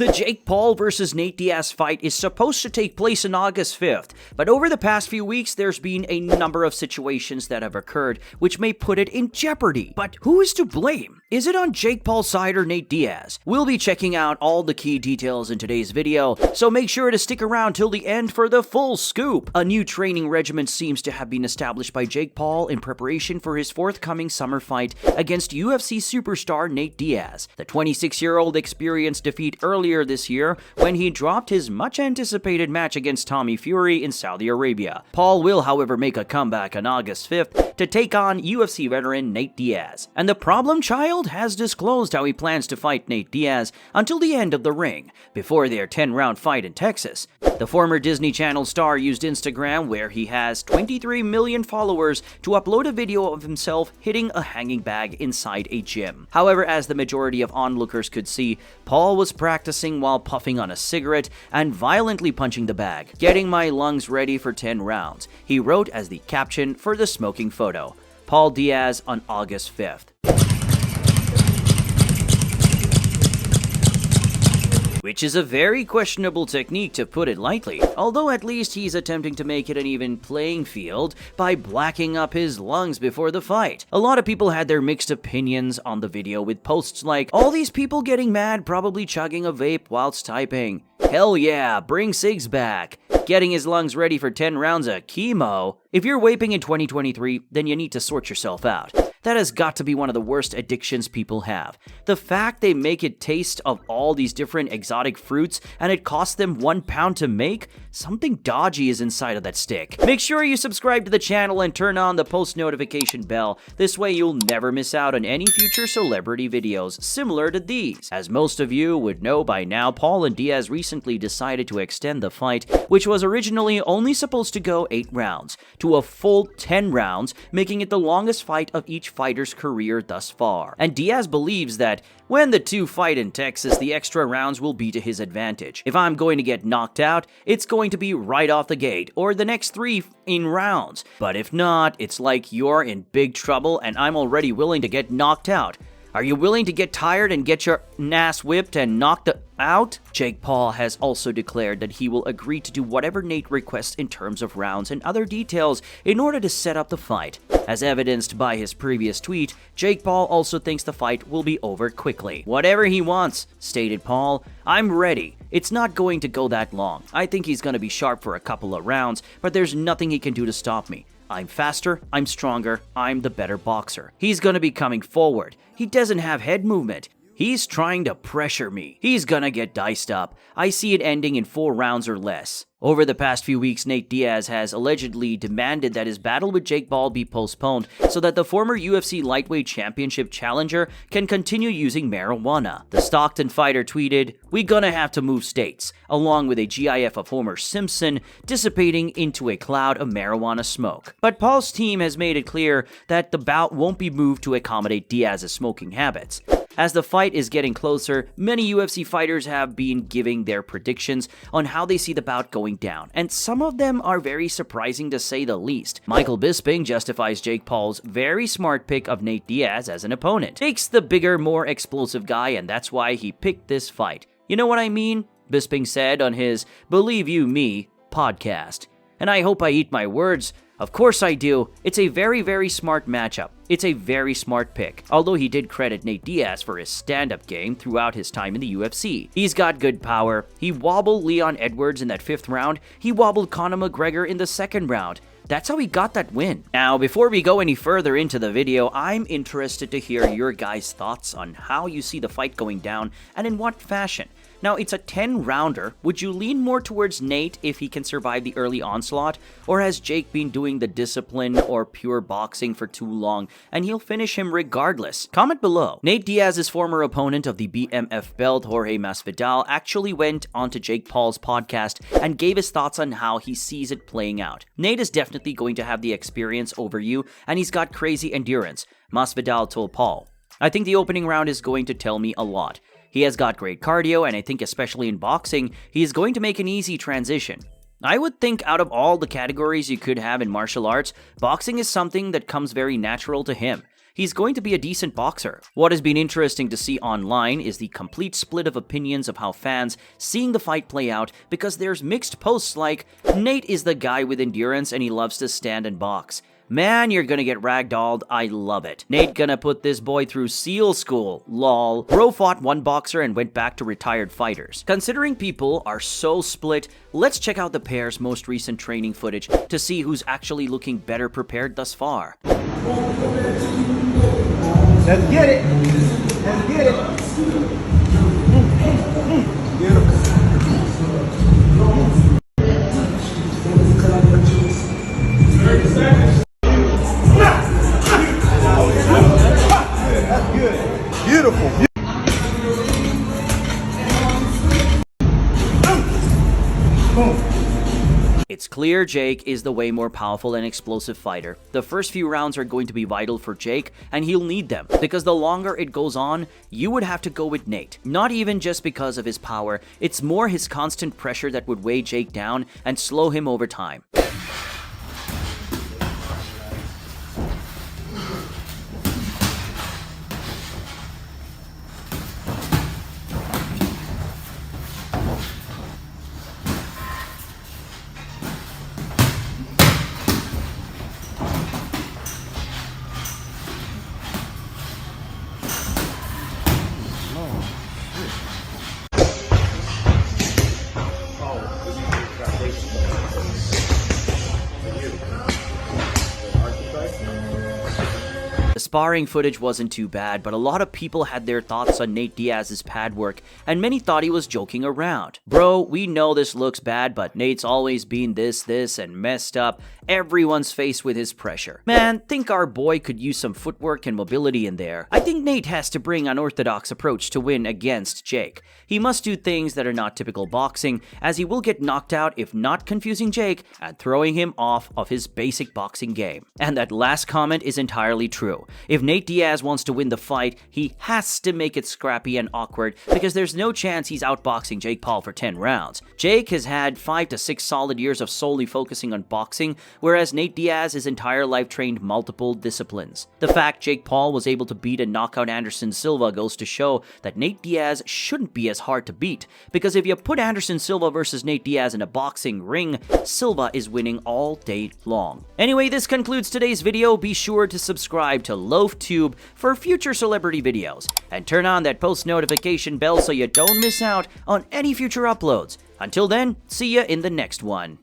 The Jake Paul vs. Nate Diaz fight is supposed to take place on August 5th, but over the past few weeks there's been a number of situations that have occurred which may put it in jeopardy. But who is to blame? Is it on Jake Paul's side or Nate Diaz? We'll be checking out all the key details in today's video, so make sure to stick around till the end for the full scoop. A new training regimen seems to have been established by Jake Paul in preparation for his forthcoming summer fight against UFC superstar Nate Diaz. The 26-year-old experienced defeat earlier this year when he dropped his much-anticipated match against Tommy Fury in Saudi Arabia. Paul will, however, make a comeback on August 5th to take on UFC veteran Nate Diaz. And the problem child has disclosed how he plans to fight Nate Diaz until the end of the ring, before their 10-round fight in Texas. The former Disney Channel star used Instagram, where he has 23 million followers, to upload a video of himself hitting a hanging bag inside a gym. However, as the majority of onlookers could see, Paul was practicing while puffing on a cigarette and violently punching the bag. "Getting my lungs ready for 10 rounds," he wrote as the caption for the smoking photo. Paul Diaz on August 5th. Which is a very questionable technique, to put it lightly, although at least he's attempting to make it an even playing field by blacking up his lungs before the fight. A lot of people had their mixed opinions on the video, with posts like, "All these people getting mad, probably chugging a vape whilst typing. Hell yeah, bring cigs back. Getting his lungs ready for 10 rounds of chemo." If you're vaping in 2023, then you need to sort yourself out. That has got to be one of the worst addictions people have. The fact they make it taste of all these different exotic fruits and it costs them £1 to make, something dodgy is inside of that stick. Make sure you subscribe to the channel and turn on the post notification bell. This way you'll never miss out on any future celebrity videos similar to these. As most of you would know by now, Paul and Diaz recently decided to extend the fight, which was originally only supposed to go 8 rounds, to a full 10 rounds, making it the longest fight of each fighter's career thus far. And Diaz believes that when the two fight in Texas, the extra rounds will be to his advantage. "If I'm going to get knocked out, it's going to be right off the gate, or the next 3 in rounds. But if not, it's like you're in big trouble and I'm already willing to get knocked out. Are you willing to get tired and get your ass whipped and knocked out?" Jake Paul has also declared that he will agree to do whatever Nate requests in terms of rounds and other details in order to set up the fight. As evidenced by his previous tweet, Jake Paul also thinks the fight will be over quickly. "Whatever he wants," stated Paul. "I'm ready. It's not going to go that long. I think he's going to be sharp for a couple of rounds, but there's nothing he can do to stop me. I'm faster, I'm stronger, I'm the better boxer. He's gonna be coming forward. He doesn't have head movement. He's trying to pressure me. He's gonna get diced up. I see it ending in 4 rounds or less." Over the past few weeks, Nate Diaz has allegedly demanded that his battle with Jake Paul be postponed so that the former UFC lightweight championship challenger can continue using marijuana. The Stockton fighter tweeted, "We gonna have to move states," along with a GIF of Homer Simpson dissipating into a cloud of marijuana smoke. But Paul's team has made it clear that the bout won't be moved to accommodate Diaz's smoking habits. As the fight is getting closer, many UFC fighters have been giving their predictions on how they see the bout going down, and some of them are very surprising to say the least. Michael Bisping justifies Jake Paul's very smart pick of Nate Diaz as an opponent. Takes the bigger, more explosive guy, and that's why he picked this fight. "You know what I mean?" Bisping said on his Believe You Me podcast. "And I hope I eat my words. Of course I do. It's a very, very smart matchup. It's a very smart pick." Although he did credit Nate Diaz for his stand-up game throughout his time in the UFC. He's got good power. He wobbled Leon Edwards in that 5th round. He wobbled Conor McGregor in the 2nd round. That's how he got that win. Now, before we go any further into the video, I'm interested to hear your guys' thoughts on how you see the fight going down and in what fashion. Now, it's a 10-rounder. Would you lean more towards Nate if he can survive the early onslaught? Or has Jake been doing the discipline or pure boxing for too long and he'll finish him regardless? Comment below. Nate Diaz's former opponent of the BMF belt, Jorge Masvidal, actually went onto Jake Paul's podcast and gave his thoughts on how he sees it playing out. Nate is definitely going to have the experience over you, and he's got crazy endurance, Masvidal told Paul. "I think the opening round is going to tell me a lot. He has got great cardio, and I think especially in boxing, he is going to make an easy transition. I would think out of all the categories you could have in martial arts, boxing is something that comes very natural to him. he's going to be a decent boxer. What has been interesting to see online is the complete split of opinions of how fans seeing the fight play out, because there's mixed posts like, Nate is the guy with endurance and he loves to stand and box. Man, you're gonna get ragdolled, I love it. Nate gonna put this boy through SEAL school, lol. Bro fought one boxer and went back to retired fighters. Considering people are so split, let's check out the pair's most recent training footage to see who's actually looking better prepared thus far. Let's get it. Let's get it. Beautiful. That's good. Beautiful. It's clear Jake is the way more powerful and explosive fighter. The first few rounds are going to be vital for Jake, and he'll need them, because the longer it goes on, you would have to go with Nate. Not even just because of his power, it's more his constant pressure that would weigh Jake down and slow him over time. The sparring footage wasn't too bad, but a lot of people had their thoughts on Nate Diaz's pad work, and many thought he was joking around. Bro, we know this looks bad, but Nate's always been this, and messed up. Everyone's faced with his pressure. Man, think our boy could use some footwork and mobility in there. I think Nate has to bring an unorthodox approach to win against Jake. He must do things that are not typical boxing, as he will get knocked out if not confusing Jake and throwing him off of his basic boxing game. And that last comment is entirely true. If Nate Diaz wants to win the fight, he has to make it scrappy and awkward, because there's no chance he's outboxing Jake Paul for 10 rounds. Jake has had 5 to 6 solid years of solely focusing on boxing, whereas Nate Diaz his entire life trained multiple disciplines. The fact Jake Paul was able to beat and knock out Anderson Silva goes to show that Nate Diaz shouldn't be as hard to beat, because if you put Anderson Silva versus Nate Diaz in a boxing ring, Silva is winning all day long. Anyway, this concludes today's video. Be sure to subscribe to Loaf Tube for future celebrity videos, and turn on that post notification bell so you don't miss out on any future uploads. Until then, see ya in the next one.